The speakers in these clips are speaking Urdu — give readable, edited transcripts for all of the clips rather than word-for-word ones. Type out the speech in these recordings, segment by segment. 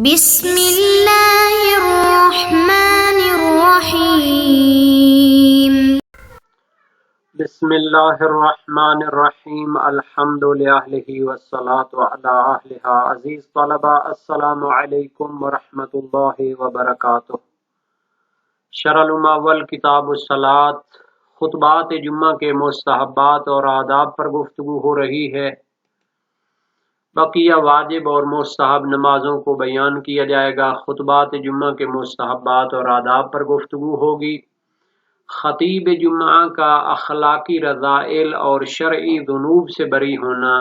بسم اللہ الرحمن الرحیم بسم اللہ الرحمن الرحیم الحمد للہ والصلاة علی اہلہا۔ عزیز طلبہ، السلام علیکم ورحمۃ اللہ وبرکاتہ۔ شرح الماول کتاب الصلاۃ، خطبات جمعہ کے مستحبات اور آداب پر گفتگو ہو رہی ہے۔ بقیہ واجب اور مستحب نمازوں کو بیان کیا جائے گا۔ خطبات جمعہ کے مستحبات اور آداب پر گفتگو ہوگی۔ خطیب جمعہ کا اخلاقی رذائل اور شرعی ذنوب سے بری ہونا،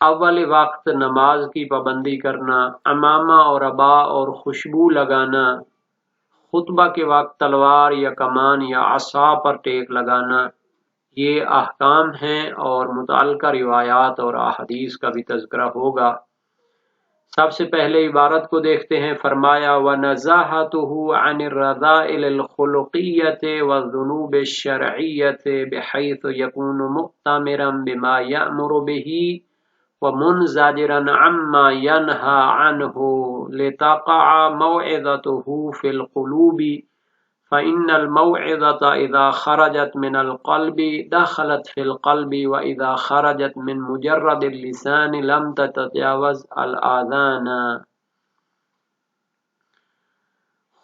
اول وقت نماز کی پابندی کرنا، عمامہ اور عبا اور خوشبو لگانا، خطبہ کے وقت تلوار یا کمان یا عصا پر ٹیک لگانا، یہ احکام ہیں اور متعلقہ روایات اور احادیث کا بھی تذکرہ ہوگا۔ سب سے پہلے عبارت کو دیکھتے ہیں۔ فرمایا وَنَزَاهَتُهُ عَنِ الرَّذَائِلِ الْخُلُقِيَّةِ وَالذُّنُوبِ الشَّرْعِيَّةِ بِحَيْثُ يَكُونُ مُؤْتَمِرًا بِمَا يَأْمُرُ بِهِ وَمُنزَجِرًا عَمَّا يَنْهَى عَنْهُ لِتَقَعَ مَوْعِظَتُهُ فِي الْقُلُوبِ فَإِنَّ الْمَوْعِظَةَ إِذَا خَرَجَتْ مِنَ الْقَلْبِ دَخَلَتْ فِي الْقَلْبِ وَإِذَا خَرَجَتْ مِنْ مُجَرَّدِ اللِّسَانِ لَمْ تَتَجَاوَزْ الْآذَانَ۔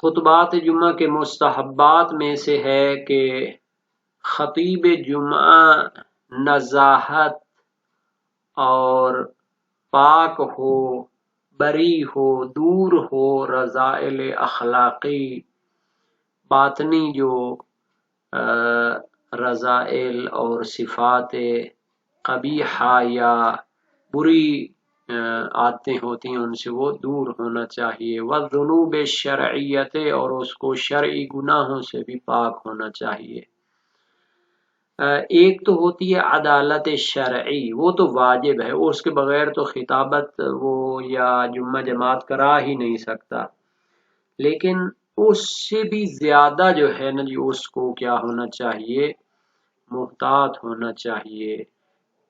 خطبات جمعہ کے مستحبات میں سے ہے کہ خطیب جمعہ نزاہت اور پاک ہو، بری ہو، دور ہو رذائل اخلاقی، باطنی جو رذائل اور صفات قبیحہ یا بری عادتیں ہوتی ہیں ان سے وہ دور ہونا چاہیے۔ والذنوب الشرعیت، اور اس کو شرعی گناہوں سے بھی پاک ہونا چاہیے۔ ایک تو ہوتی ہے عدالت شرعی، وہ تو واجب ہے، اس کے بغیر تو خطابت وہ یا جمعہ جماعت کرا ہی نہیں سکتا۔ لیکن اس سے بھی زیادہ جو ہے نا جی، اس کو کیا ہونا چاہیے، محتاط ہونا چاہیے۔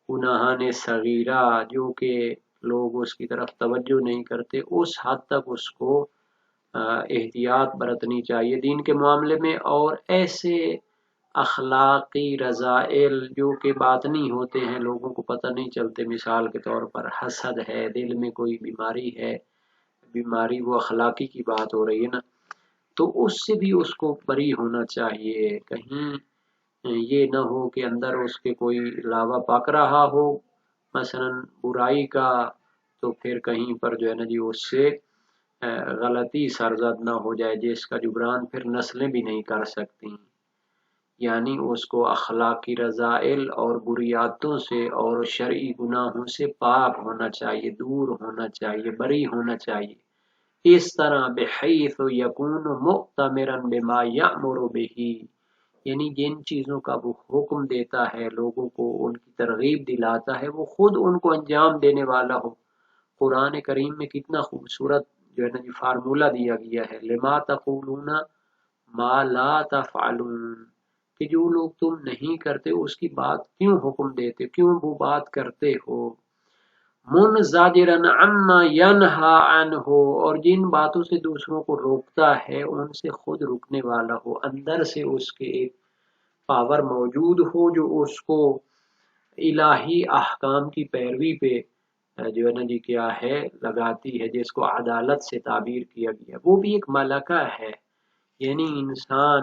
گناہان صغیرہ جو کہ لوگ اس کی طرف توجہ نہیں کرتے، اس حد تک اس کو احتیاط برتنی چاہیے دین کے معاملے میں۔ اور ایسے اخلاقی رذائل جو کہ باطنی ہوتے ہیں، لوگوں کو پتہ نہیں چلتے، مثال کے طور پر حسد ہے، دل میں کوئی بیماری ہے، بیماری وہ اخلاقی کی بات ہو رہی ہے نا، تو اس سے بھی اس کو بری ہونا چاہیے۔ کہیں یہ نہ ہو کہ اندر اس کے کوئی لاوا پک رہا ہو مثلا برائی کا، تو پھر کہیں پر جو ہے نا جی اس سے غلطی سرزد نہ ہو جائے جس کا جبران پھر نسلیں بھی نہیں کر سکتی۔ یعنی اس کو اخلاقی رذائل اور بری عادتوں سے اور شرعی گناہوں سے پاک ہونا چاہیے، دور ہونا چاہیے، بری ہونا چاہیے۔ اس طرح بحیث یکون مؤتمرا بما یأمر بہ، یعنی جن چیزوں کا وہ حکم دیتا ہے، لوگوں کو ان کی ترغیب دلاتا ہے، وہ خود ان کو انجام دینے والا ہو۔ قرآن کریم میں کتنا خوبصورت جو ہے نا جی فارمولہ دیا گیا ہے، لما تقولون ما لا تفعلون، کہ جو لوگ تم نہیں کرتے اس کی بات کیوں حکم دیتے، کیوں وہ بات کرتے ہو۔ منزجرا عما ینہا عنہ، اور جن باتوں سے دوسروں کو روکتا ہے ان سے خود رکنے والا ہو، اندر سے اس کے ایک پاور موجود ہو جو اس کو الہی احکام کی پیروی پہ جو ہے نا جی کیا ہے لگاتی ہے، جس کو عدالت سے تعبیر کیا گیا۔ وہ بھی ایک ملکہ ہے، یعنی انسان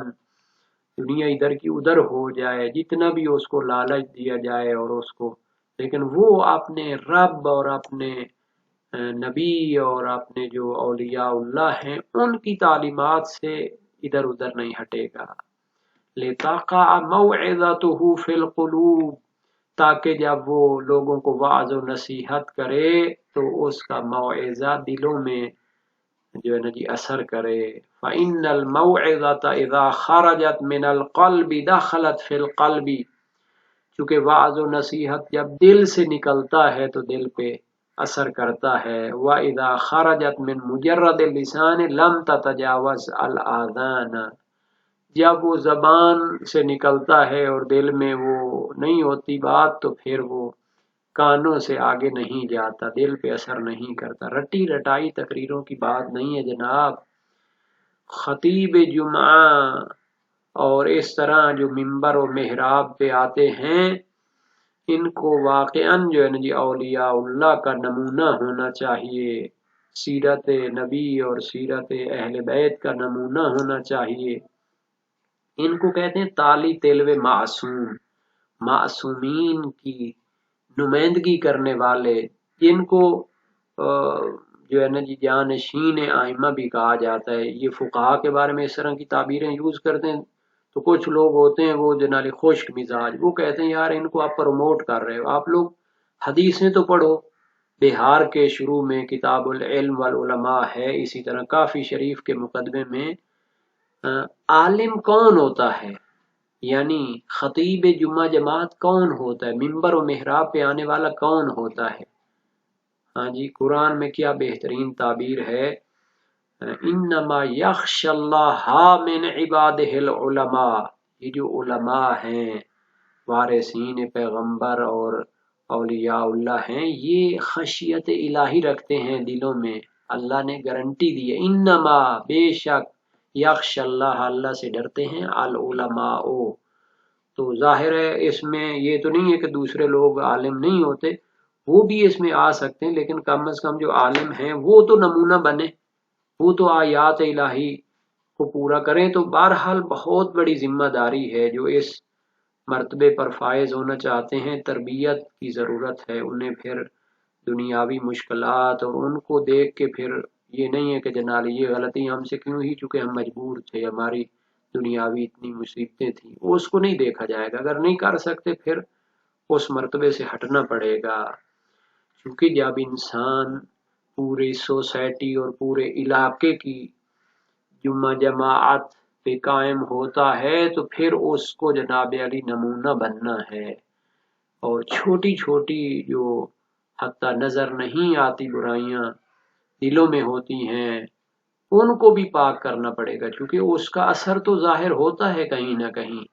دنیا ادھر کی ادھر ہو جائے، جتنا بھی اس کو لالچ دیا جائے اور اس کو، لیکن وہ اپنے رب اور اپنے نبی اور اپنے جو اولیاء اللہ ہیں ان کی تعلیمات سے ادھر ادھر نہیں ہٹے گا۔ لِتَقَعَ مَوْعِظَتُهُ فِي الْقُلُوبِ، تاکہ جب وہ لوگوں کو وعظ و نصیحت کرے تو اس کا موعظہ دلوں میں جو ہے نا جی اثر کرے۔ فَإِنَّ الْمَوْعِظَةَ إِذَا خَرَجَتْ مِنَ الْقَلْبِ دَخَلَتْ فِي الْقَلْبِ، چونکہ وعظ و نصیحت جب دل سے نکلتا ہے تو دل پہ اثر کرتا ہے۔ وَإِذَا خَرَجَتْ مِنْ مُجَرَّدِ اللِّسَانِ لَمْ تَتَجَاوَزْ الْآذَانَ، جب وہ زبان سے نکلتا ہے اور دل میں وہ نہیں ہوتی بات تو پھر وہ کانوں سے آگے نہیں جاتا، دل پہ اثر نہیں کرتا۔ رٹی رٹائی تقریروں کی بات نہیں ہے جناب۔ خطیب جمعہ اور اس طرح جو ممبر و محراب پہ آتے ہیں، ان کو واقعاً جو ہے نا جی اولیاء اللہ کا نمونہ ہونا چاہیے، سیرت نبی اور سیرت اہل بیت کا نمونہ ہونا چاہیے۔ ان کو کہتے ہیں تالی تلو معصوم، معصومین کی نمائندگی کرنے والے، جن کو جو ہے نا جی جانشین آئمہ بھی کہا جاتا ہے۔ یہ فقہا کے بارے میں اس طرح کی تعبیریں یوز کرتے ہیں، تو کچھ لوگ ہوتے ہیں وہ جنالی خشک مزاج، وہ کہتے ہیں یار ان کو آپ پروموٹ کر رہے ہو، آپ لوگ حدیثیں تو پڑھو۔ بہار کے شروع میں کتاب العلم والعلماء ہے، اسی طرح کافی شریف کے مقدمے میں عالم کون ہوتا ہے، یعنی خطیب جمعہ جماعت کون ہوتا ہے، ممبر و محراب پہ آنے والا کون ہوتا ہے۔ ہاں جی، قرآن میں کیا بہترین تعبیر ہے، انما یخشی اللہ من عبادہ العلماء۔ یہ جو علماء ہیں، وارثین پیغمبر اور اولیاء اللہ ہیں، یہ خشیت الہی رکھتے ہیں دلوں میں۔ اللہ نے گارنٹی دی ہے، انما بے شک، یخشی اللہ، اللہ سے ڈرتے ہیں، العلماء۔ تو ظاہر ہے اس میں یہ تو نہیں ہے کہ دوسرے لوگ عالم نہیں ہوتے، وہ بھی اس میں آ سکتے ہیں، لیکن کم از کم جو عالم ہیں وہ تو نمونہ بنے، وہ تو آیات الہی کو پورا کریں۔ تو بہرحال بہت بڑی ذمہ داری ہے، جو اس مرتبے پر فائز ہونا چاہتے ہیں، تربیت کی ضرورت ہے انہیں۔ پھر دنیاوی مشکلات اور ان کو دیکھ کے پھر یہ نہیں ہے کہ جناب یہ غلطی ہم سے کیوں ہی، چونکہ ہم مجبور تھے، ہماری دنیاوی اتنی مصیبتیں تھیں، اس کو نہیں دیکھا جائے گا۔ اگر نہیں کر سکتے پھر اس مرتبے سے ہٹنا پڑے گا، کیونکہ جب انسان پوری سوسائٹی اور پورے علاقے کی جمعہ جماعت پہ قائم ہوتا ہے تو پھر اس کو جناب علی نمونہ بننا ہے، اور چھوٹی چھوٹی جو حتیٰ نظر نہیں آتی برائیاں دلوں میں ہوتی ہیں ان کو بھی پاک کرنا پڑے گا، کیونکہ اس کا اثر تو ظاہر ہوتا ہے کہیں نہ کہیں۔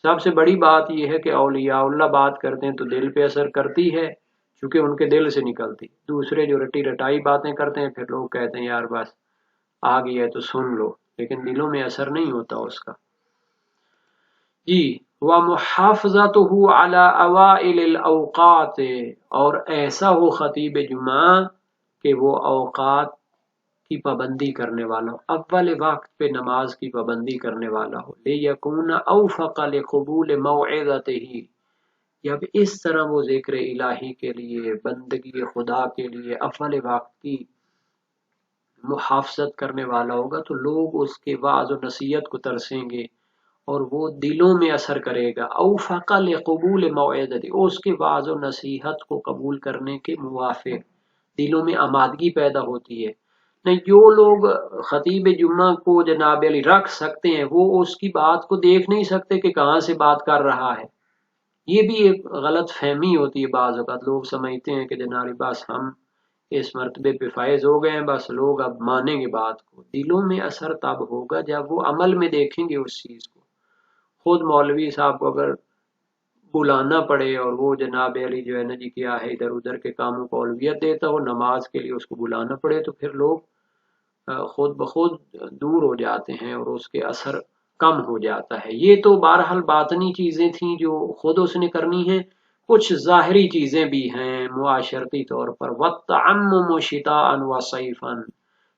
سب سے بڑی بات یہ ہے کہ اولیاء اللہ بات کرتے ہیں تو دل پہ اثر کرتی ہے، چونکہ ان کے دل سے نکلتی۔ دوسرے جو رٹی رٹائی باتیں کرتے ہیں، پھر لوگ کہتے ہیں یار بس آ گیا ہے تو سن لو، لیکن دلوں میں اثر نہیں ہوتا اس کا۔ جی، وَمُحَافَظَتُهُ عَلَى أَوَائِلِ الْأَوْقَاتِ، اور ایسا ہو خطیب جمعہ کہ وہ اوقات کی پابندی کرنے والا ہو، اول وقت پہ نماز کی پابندی کرنے والا ہو، لِيَكُونَ أَوْفَقَ لِقُبُولِ مَوْعِظَتِهِ، جب اس طرح وہ ذکر الہی کے لیے، بندگی خدا کے لیے اول وقت کی محافظت کرنے والا ہوگا تو لوگ اس کے وعظ و نصیحت کو ترسیں گے اور وہ دلوں میں اثر کرے گا۔ اوفق لقبول موعظت، اس کے وعظ و نصیحت کو قبول کرنے کے موافق دلوں میں آمادگی پیدا ہوتی ہے۔ نہیں، جو لوگ خطیب جمعہ کو جناب علی رکھ سکتے ہیں وہ اس کی بات کو دیکھ نہیں سکتے کہ کہاں سے بات کر رہا ہے۔ یہ بھی ایک غلط فہمی ہوتی ہے، بعض اوقات لوگ سمجھتے ہیں کہ جناب بس ہم اس مرتبے پہ فائز ہو گئے ہیں، بس لوگ اب مانیں گے بات کو۔ دلوں میں اثر تب ہوگا جب وہ عمل میں دیکھیں گے اس چیز کو۔ خود مولوی صاحب کو اگر بلانا پڑے اور وہ جناب علی جو ہے نا جی کیا ہے ادھر ادھر کے کاموں کو اولویت دیتا ہو، نماز کے لیے اس کو بلانا پڑے، تو پھر لوگ خود بخود دور ہو جاتے ہیں اور اس کے اثر کم ہو جاتا ہے۔ یہ تو بہرحال باطنی چیزیں تھیں جو خود اس نے کرنی ہیں، کچھ ظاہری چیزیں بھی ہیں معاشرتی طور پر۔ وَالتَّعَمُّمُ شِتَاءً وَصَيْفًا،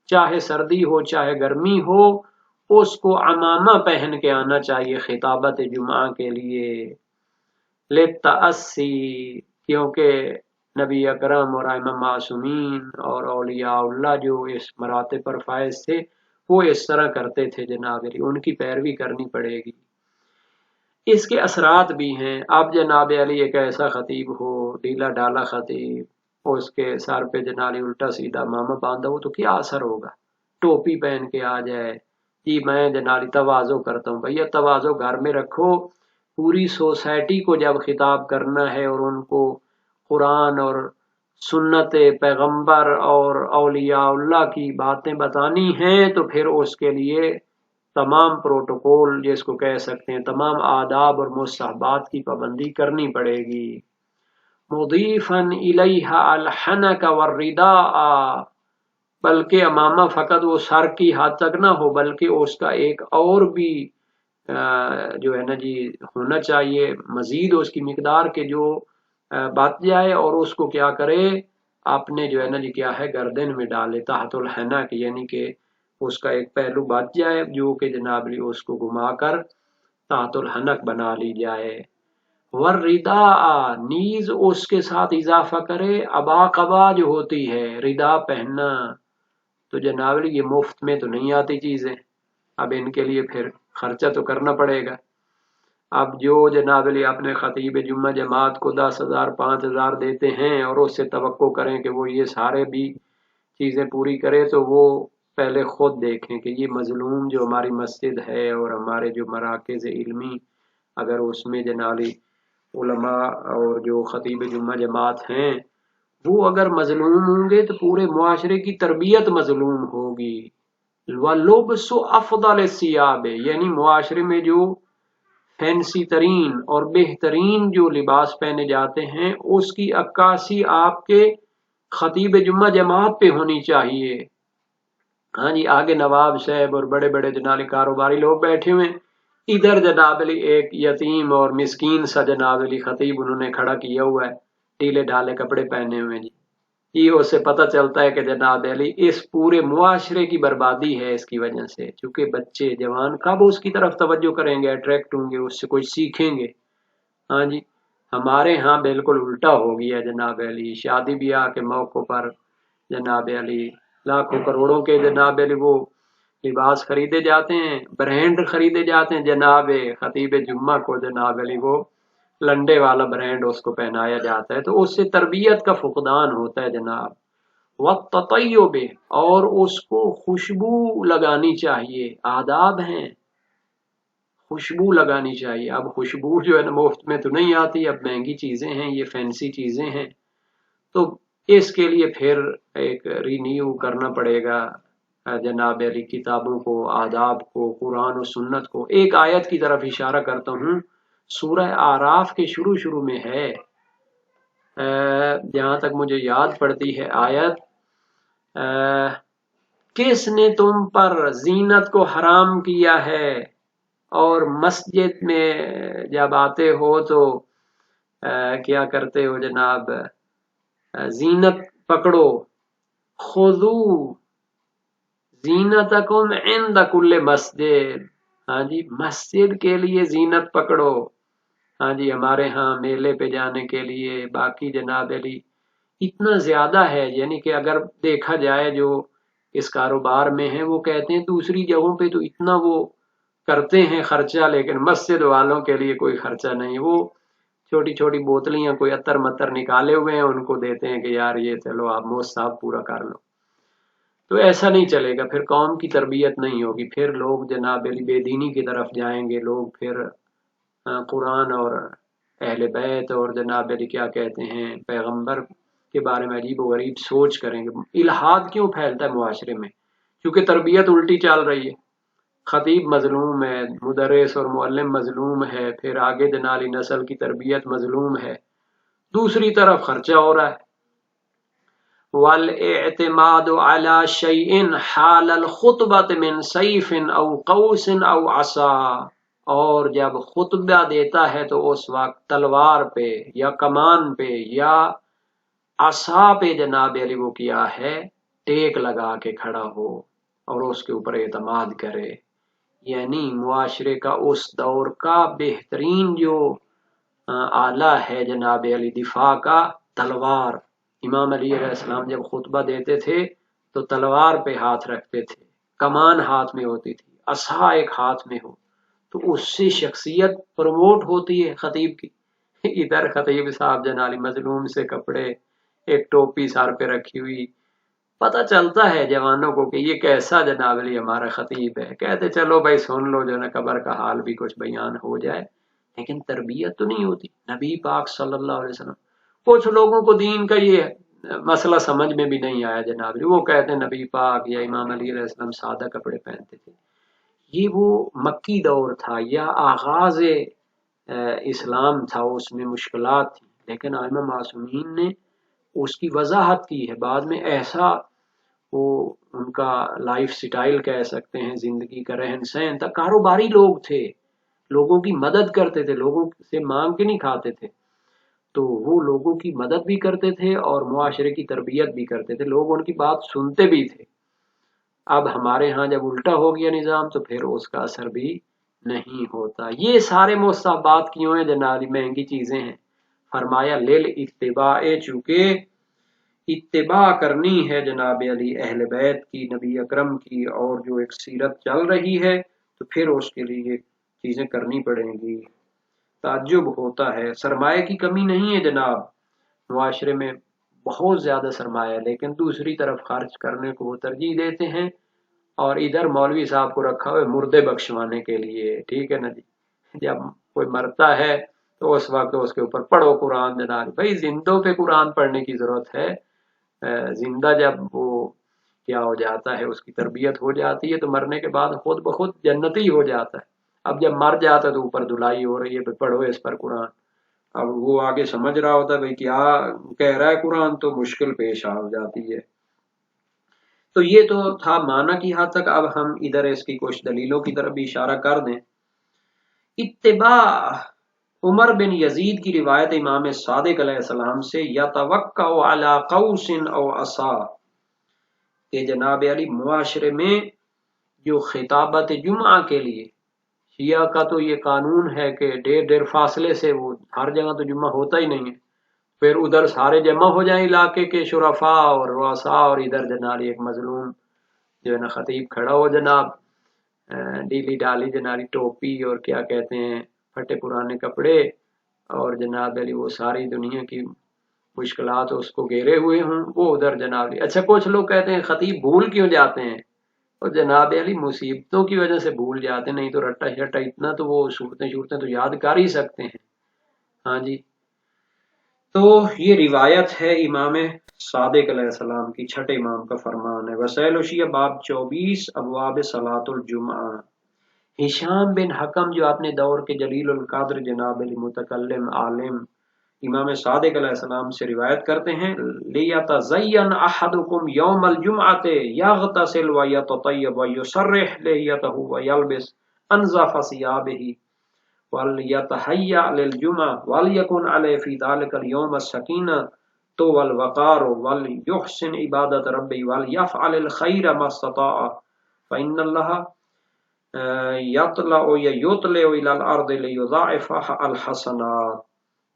چاہے سردی ہو چاہے گرمی ہو، اس کو عمامہ پہن کے آنا چاہیے خطابت جمعہ کے لیے، لِلتَّأَسِّی، کیونکہ نبی اکرم اور ائمہ معصومین اور اولیاء اللہ جو اس مراتب پر فائز تھے وہ اس طرح کرتے تھے جناب علی، ان کی پیروی کرنی پڑے گی۔ اس کے اثرات بھی ہیں۔ اب جناب علی ایک ایسا خطیب ہو، ڈھیلا ڈالا خطیب، اس کے سر پہ جناب الٹا سیدھا ماما باندھا ہو تو کیا اثر ہوگا؟ ٹوپی پہن کے آ جائے، جی میں جناب تواضع کرتا ہوں، بھیا تواضع گھر میں رکھو، پوری سوسائٹی کو جب خطاب کرنا ہے اور ان کو قرآن اور سنت پیغمبر اور اولیاء اللہ کی باتیں بتانی ہیں تو پھر اس کے لیے تمام پروٹوکول جس کو کہہ سکتے ہیں، تمام آداب اور مستحبات کی پابندی کرنی پڑے گی۔ مضیفن الیہا الحنک والرداء، بلکہ امامہ فقط وہ سر کی حد تک نہ ہو بلکہ اس کا ایک اور بھی جو ہے نا جی ہونا چاہیے مزید اس کی مقدار کے جو بات جائے، اور اس کو کیا کرے اپنے جو ہے نا جی کیا ہے گردن میں ڈالے تحت الحنک، یعنی کہ اس کا ایک پہلو بچ جائے جو کہ جناب علی اس کو گھما کر تحت الحنک بنا لی جائے۔ والرداء، نیز اس کے ساتھ اضافہ کرے ابا قبا جو ہوتی ہے ردا پہننا، تو جناب علی یہ مفت میں تو نہیں آتی چیزیں، اب ان کے لیے پھر خرچہ تو کرنا پڑے گا۔ اب جو جناب علی اپنے خطیب جمعہ جماعت کو 10,000 5,000 دیتے ہیں اور اس سے توقع کریں کہ وہ یہ سارے بھی چیزیں پوری کرے، تو وہ پہلے خود دیکھیں کہ یہ مظلوم جو ہماری مسجد ہے اور ہمارے جو مراکز علمی اگر اس میں جناب علی علماء اور جو خطیب جمعہ جماعت ہیں وہ اگر مظلوم ہوں گے تو پورے معاشرے کی تربیت مظلوم ہوگی۔ وَلُبْسُ أَفْضَلِ الثِّيَابِ، یعنی معاشرے میں جو فینسی ترین اور بہترین جو لباس پہنے جاتے ہیں اس کی عکاسی آپ کے خطیب جمعہ جماعت پہ ہونی چاہیے۔ ہاں جی، آگے نواب صاحب اور بڑے بڑے جناب کاروباری لوگ بیٹھے ہوئے، ادھر جناب علی ایک یتیم اور مسکین سا جناب علی خطیب انہوں نے کھڑا کیا ہوا ہے، ڈھیلے ڈھالے کپڑے پہنے ہوئے جی۔ یہ اس سے پتہ چلتا ہے کہ جناب علی اس پورے معاشرے کی بربادی ہے اس کی وجہ سے، چونکہ بچے جوان کب اس کی طرف توجہ کریں گے، اٹریکٹ ہوں گے، اس سے کچھ سیکھیں گے۔ ہاں جی، ہمارے ہاں بالکل الٹا ہو گیا جناب علی، شادی بیاہ کے موقع پر جناب علی لاکھوں کروڑوں کے جناب علی وہ لباس خریدے جاتے ہیں، برانڈ خریدے جاتے ہیں، جناب خطیب جمعہ کو جناب علی وہ لنڈے والا برانڈ اس کو پہنایا جاتا ہے، تو اس سے تربیت کا فقدان ہوتا ہے جناب۔ والتطیب، اور اس کو خوشبو لگانی چاہیے، آداب ہیں، خوشبو لگانی چاہیے۔ اب خوشبو جو ہے نا مفت میں تو نہیں آتی، اب مہنگی چیزیں ہیں، یہ فینسی چیزیں ہیں، تو اس کے لیے پھر ایک رینیو کرنا پڑے گا جناب علی کتابوں کو، آداب کو، قرآن و سنت کو۔ ایک آیت کی طرف اشارہ کرتا ہوں، سورہ اعراف کے شروع میں ہے، جہاں تک مجھے یاد پڑتی ہے آیت، کس نے تم پر زینت کو حرام کیا ہے اور مسجد میں جب آتے ہو تو کیا کرتے ہو جناب، زینت پکڑو، خذو زینتکم عند کل مسجد، ہاں جی مسجد کے لیے زینت پکڑو۔ ہاں جی، ہمارے ہاں میلے پہ جانے کے لیے باقی جناب علی اتنا زیادہ ہے، یعنی کہ اگر دیکھا جائے جو اس کاروبار میں ہیں وہ کہتے ہیں دوسری جگہوں پہ تو اتنا وہ کرتے ہیں خرچہ، لیکن مسجد والوں کے لیے کوئی خرچہ نہیں، وہ چھوٹی چھوٹی بوتلیاں کوئی عطر متر نکالے ہوئے ہیں ان کو دیتے ہیں کہ یار یہ چلو آپ موت صاحب پورا کر لو۔ تو ایسا نہیں چلے گا، پھر قوم کی تربیت نہیں ہوگی، پھر لوگ جناب علی بے دینی کی طرف جائیں گے، لوگ پھر قرآن اور اہل بیت اور جناب علی کیا کہتے ہیں پیغمبر کے بارے میں عجیب و غریب سوچ کریں گے۔ الحاد کیوں پھیلتا ہے معاشرے میں؟ کیونکہ تربیت الٹی چل رہی ہے، خطیب مظلوم ہے، مدرس اور معلم مظلوم ہے، پھر آگے جنالی نسل کی تربیت مظلوم ہے، دوسری طرف خرچہ ہو رہا ہے۔ والاعتماد على شيء حال الخطبة من سيف او قوس او عصا، اور جب خطبہ دیتا ہے تو اس وقت تلوار پہ یا کمان پہ یا عصا پہ جناب علی وہ کیا ہے ٹیک لگا کے کھڑا ہو اور اس کے اوپر اعتماد کرے، یعنی معاشرے کا اس دور کا بہترین جو آلہ ہے جناب علی دفاع کا تلوار۔ امام علی علیہ السلام جب خطبہ دیتے تھے تو تلوار پہ ہاتھ رکھتے تھے، کمان ہاتھ میں ہوتی تھی، عصا ایک ہاتھ میں ہو، تو اس سے شخصیت پروموٹ ہوتی ہے خطیب کی۔ ادھر خطیب صاحب جنالی مظلوم سے کپڑے، ایک ٹوپی سر پہ رکھی ہوئی، پتہ چلتا ہے جوانوں کو کہ یہ کیسا جناب علی ہمارا خطیب ہے، کہتے چلو بھائی سن لو جو نا قبر کا حال بھی کچھ بیان ہو جائے، لیکن تربیت تو نہیں ہوتی۔ نبی پاک صلی اللہ علیہ وسلم، کچھ لوگوں کو دین کا یہ مسئلہ سمجھ میں بھی نہیں آیا جناب علی، وہ کہتے ہیں نبی پاک یا امام علی علیہ السلام سادہ کپڑے پہنتے تھے۔ یہ وہ مکی دور تھا یا آغاز اسلام تھا، اس میں مشکلات تھی، لیکن ائمہ معصومین نے اس کی وضاحت کی ہے، بعد میں ایسا وہ ان کا لائف سٹائل کہہ سکتے ہیں، زندگی کا رہن سہن تھا، کاروباری لوگ تھے، لوگوں کی مدد کرتے تھے، لوگوں سے مانگ کے نہیں کھاتے تھے، تو وہ لوگوں کی مدد بھی کرتے تھے اور معاشرے کی تربیت بھی کرتے تھے، لوگ ان کی بات سنتے بھی تھے۔ اب ہمارے ہاں جب الٹا ہو گیا نظام تو پھر اس کا اثر بھی نہیں ہوتا۔ یہ سارے مستحبات کیوں ہیں جناب؟ مہنگی چیزیں ہیں۔ فرمایا لیل اتباع، چونکہ اتباع کرنی ہے جناب علی اہل بیت کی، نبی اکرم کی، اور جو ایک سیرت چل رہی ہے تو پھر اس کے لیے چیزیں کرنی پڑیں گی۔ تعجب ہوتا ہے، سرمایہ کی کمی نہیں ہے جناب، معاشرے میں بہت زیادہ سرمایہ ہے، لیکن دوسری طرف خرچ کرنے کو وہ ترجیح دیتے ہیں، اور ادھر مولوی صاحب کو رکھا ہوئے مردے بخشوانے کے لیے، ٹھیک ہے نا جی۔ جب کوئی مرتا ہے تو اس وقت اس کے اوپر پڑھو قرآن جناب، بھائی زندوں پہ قرآن پڑھنے کی ضرورت ہے، زندہ جب وہ کیا ہو جاتا ہے، اس کی تربیت ہو جاتی ہے تو مرنے کے بعد خود بخود جنتی ہو جاتا ہے۔ اب جب مر جاتا ہے تو اوپر دھلائی ہو رہی ہے، پڑھو اس پر قرآن، اب وہ آگے سمجھ رہا ہوتا ہے بھائی کیا کہہ رہا ہے قرآن، تو مشکل پیش آ جاتی ہے۔ تو یہ تو تھا معنی کی حد تک، اب ہم ادھر اس کی کچھ دلیلوں کی طرف بھی اشارہ کر دیں۔ اتباع عمر بن یزید کی روایت امام صادق علیہ السلام سے، یتوقع علی قوس او عصا، کہ جناب علی معاشرے میں جو خطابت جمعہ کے لیے، شیعہ کا تو یہ قانون ہے کہ دیر فاصلے سے، وہ ہر جگہ تو جمعہ ہوتا ہی نہیں ہے، پھر ادھر سارے جمع ہو جائیں علاقے کے شرفاء اور رؤساء، اور ادھر جناب ایک مظلوم جو ہے نا خطیب کھڑا ہو جناب، ڈیلی ڈالی جناب ٹوپی اور کیا کہتے ہیں پھٹے پرانے کپڑے، اور جناب علی وہ ساری دنیا کی مشکلات اس کو گھیرے ہوئے ہوں، وہ ادھر جناب علی۔ اچھا کچھ لوگ کہتے ہیں خطیب بھول کیوں جاتے ہیں؟ اور جناب علی مصیبتوں کی وجہ سے بھول جاتے، نہیں تو رٹا شٹا اتنا تو وہ صورتیں تو یاد کر ہی سکتے ہیں۔ ہاں جی، تو یہ روایت ہے امام صادق علیہ السلام کی، چھٹے امام کا فرمان ہے۔ وسائل وشیہ باب 24 ابواب صلاۃ الجمعہ۔ ہشام بن حکم جو اپنے دور کے جلیل القدر جناب علی متکلم عالم امام صادق علیہ السلام سے روایت کرتے ہیں، لیتزین احدکم یوم الجمعۃ یغتسل ویتطیب ویسرح لحیتہ ویلبس انظف ثیابہ وَلْيَتَحَيَّأْ لِلْجُمْعَةِ وَلْيَكُنْ عَلَيْهِ فِي ذَلِكَ الْيَوْمِ السَّكِينَةُ وَالْوَقَارُ وَلْيُحْسِنْ عِبَادَةَ رَبِّهِ وَلْيَفْعَلِ الْخَيْرَ مَا اسْتَطَاعَ فَإِنَّ اللَّهَ يُطْلِعُ إِلَى الْأَرْضِ لِيُضَاعِفَ الْحَسَنَاتِ۔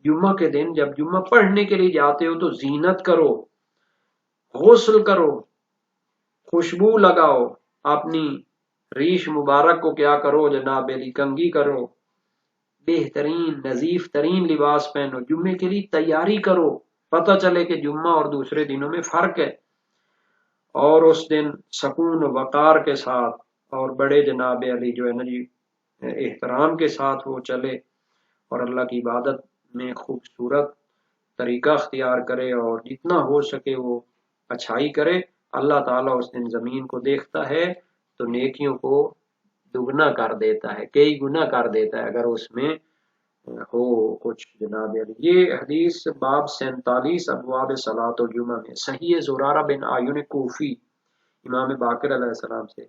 جمعہ کے دن جب جمعہ پڑھنے کے لیے جاتے ہو تو زینت کرو، غسل کرو، خوشبو لگاؤ، اپنی ریش مبارک کو کیا کرو جناب علی کنگھی کرو، بہترین نظیف ترین لباس پہنو، جمعے کے لیے تیاری کرو، پتہ چلے کہ جمعہ اور دوسرے دنوں میں فرق ہے، اور اس دن سکون و وقار کے ساتھ اور بڑے جناب علی جو ہے نا جی احترام کے ساتھ وہ چلے، اور اللہ کی عبادت میں خوبصورت طریقہ اختیار کرے، اور جتنا ہو سکے وہ اچھائی کرے۔ اللہ تعالیٰ اس دن زمین کو دیکھتا ہے تو نیکیوں کو دگنا کر دیتا ہے، کئی گنا کر دیتا ہے اگر اس میں ہو کچھ جناب علی۔ یہ حدیث باب 47 ابواب صلاۃ الجمعہ میں صحیح زرارہ بن آیون کوفی امام باقر علیہ السلام سے،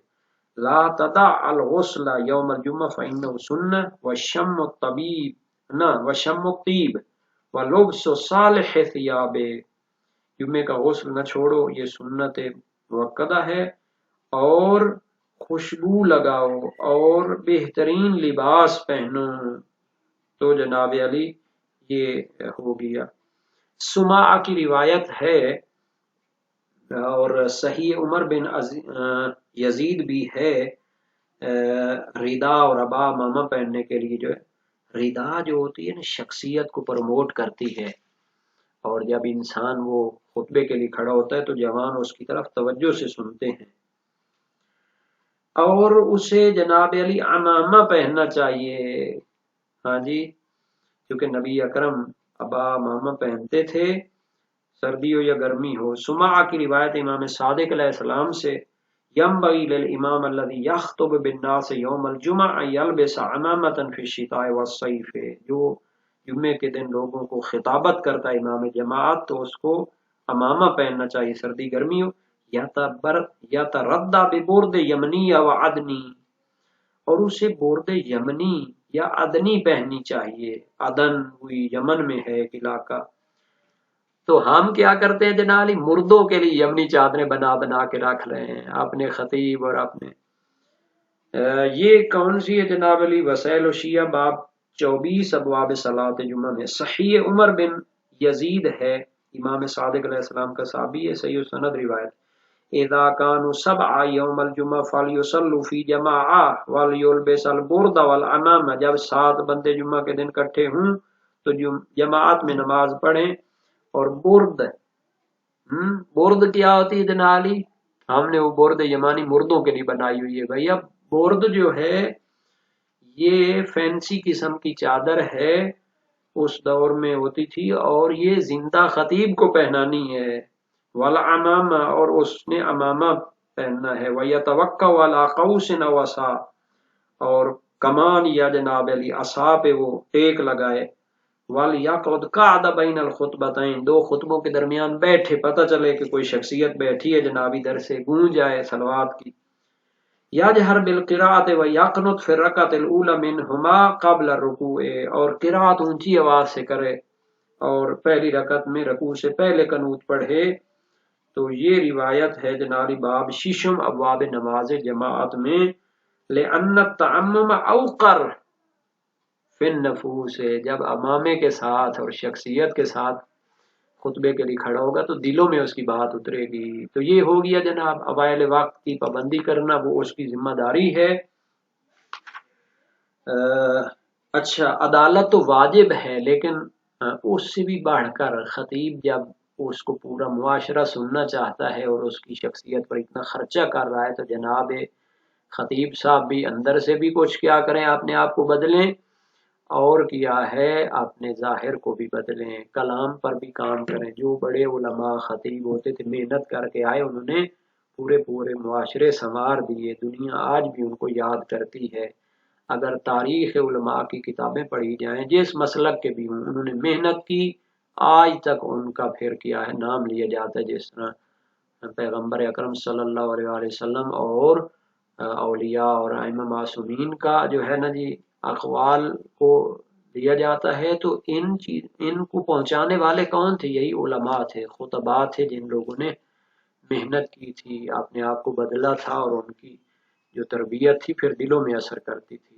لا تدع الغسل یوم الجمعہ فإنہ سنہ وشم الطیب ولبس صالح ثیاب، جمعے کا غسل نہ چھوڑو، یہ سنت موقدہ ہے، اور خوشبو لگاؤ اور بہترین لباس پہنو، تو جناب علی یہ ہو گیا۔ سماع کی روایت ہے، اور صحیح عمر بن یزید بھی ہے، ردا اور ابا ماما پہننے کے لیے جو ہے، ردا جو ہوتی ہے نا شخصیت کو پروموٹ کرتی ہے، اور جب انسان وہ خطبے کے لیے کھڑا ہوتا ہے تو جوان اس کی طرف توجہ سے سنتے ہیں، اور اسے جناب علی عمامہ پہننا چاہیے، ہاں جی، کیونکہ نبی اکرم ابا ماما پہنتے تھے سردی ہو یا گرمی ہو۔ سماع کی روایت امام صادق علیہ السلام سے، ینبغی للامام الذی یخطب بالناس یوم الجمعہ یلبس عمامۃ فی الشتاء والصیف، جو جمعے کے دن لوگوں کو خطابت کرتا ہے امام جماعت تو اس کو امامہ پہننا چاہیے، سردی گرمی ہو، یا تردہ ببرد یمنی و عدنی، اور اسے برد یمنی یا ادنی پہننی چاہیے۔ ادن ہوئی یمن میں ہے ایک علاقہ۔ تو ہم کیا کرتے ہیں جناب علی، مردوں کے لیے یمنی چادریں بنا بنا کے رکھ رہے ہیں اپنے خطیب اور اپنے یہ کون سی ہے جناب علی؟ وسائل و شیعہ باب 24 ابواب صلاۃ جمعہ میں صحیح عمر بن یزید ہے، امام صادق علیہ السلام کا صحابی ہے، صحیح سند روایت، اذا كانوا 7 یوم الجمعہ فلیصلوا فی جماعہ ولیلبس البرد والعمامہ، جب 7 بندے جمعہ کے دن اکٹھے ہوں تو جماعت میں نماز پڑھیں اور برد کیا ہوتی ہے جناب علی؟ ہم نے وہ برد یمانی مردوں کے لیے بنائی ہوئی ہے بھائی۔ اب برد جو ہے یہ فینسی قسم کی چادر ہے، اس دور میں ہوتی تھی، اور یہ زندہ خطیب کو پہنانی ہے، والعمامہ، اور اس نے امامہ پہننا ہے، وَيَتَوَكَّوْ عَلَىٰ قَوْسٍ أَوْ عَصَا، اور کمان یا جناب علی عصا پہ وہ ٹیک لگائے، وَلْيَقْعُدْ قَعْدَ بَيْنَ الْخُطْبَتَيْنِ، 2 خطبوں کے درمیان بیٹھے، پتہ چلے کہ کوئی شخصیت بیٹھی ہے جناب ادھر سے گونج جائے صلوات کی، یجہر بالقراءۃ ویقنت فی الرکعۃ الاولی منہما قبل الرکوع، اور قراءت اونچی آواز سے کرے اور پہلی رکعت میں رکوع سے پہلے قنوت پڑھے۔ تو یہ روایت ہے جناب باب 6 ابواب نماز جماعت میں، لأن التعمم اوقر فی النفوس، جب امامے کے ساتھ اور شخصیت کے ساتھ خطبے کے لیے کھڑا ہوگا تو دلوں میں اس کی بات اترے گی۔ تو یہ ہو گیا جناب اوائل وقت کی پابندی کرنا، وہ اس کی ذمہ داری ہے۔ اچھا، عدالت تو واجب ہے، لیکن اس سے بھی بڑھ کر خطیب جب اس کو پورا معاشرہ سننا چاہتا ہے اور اس کی شخصیت پر اتنا خرچہ کر رہا ہے تو جناب خطیب صاحب بھی اندر سے بھی کچھ کیا کریں، اپنے آپ کو بدلیں، اور کیا ہے اپنے ظاہر کو بھی بدلیں، کلام پر بھی کام کریں۔ جو بڑے علماء خطیب ہوتے تھے محنت کر کے آئے، انہوں نے پورے معاشرے سنوار دیے، دنیا آج بھی ان کو یاد کرتی ہے۔ اگر تاریخ علماء کی کتابیں پڑھی جائیں جس مسلک کے بھی ہوں، انہوں نے محنت کی، آج تک ان کا پھر کیا ہے نام لیا جاتا ہے، جس طرح پیغمبر اکرم صلی اللہ علیہ وآلہ وسلم اور اولیاء اور ائمہ معصومین کا جو ہے نا جی اقوال کو دیا جاتا ہے، تو ان کو پہنچانے والے کون تھے؟ یہی علماء تھے، خطباء تھے، جن لوگوں نے محنت کی تھی، اپنے آپ کو بدلا تھا، اور ان کی جو تربیت تھی پھر دلوں میں اثر کرتی تھی۔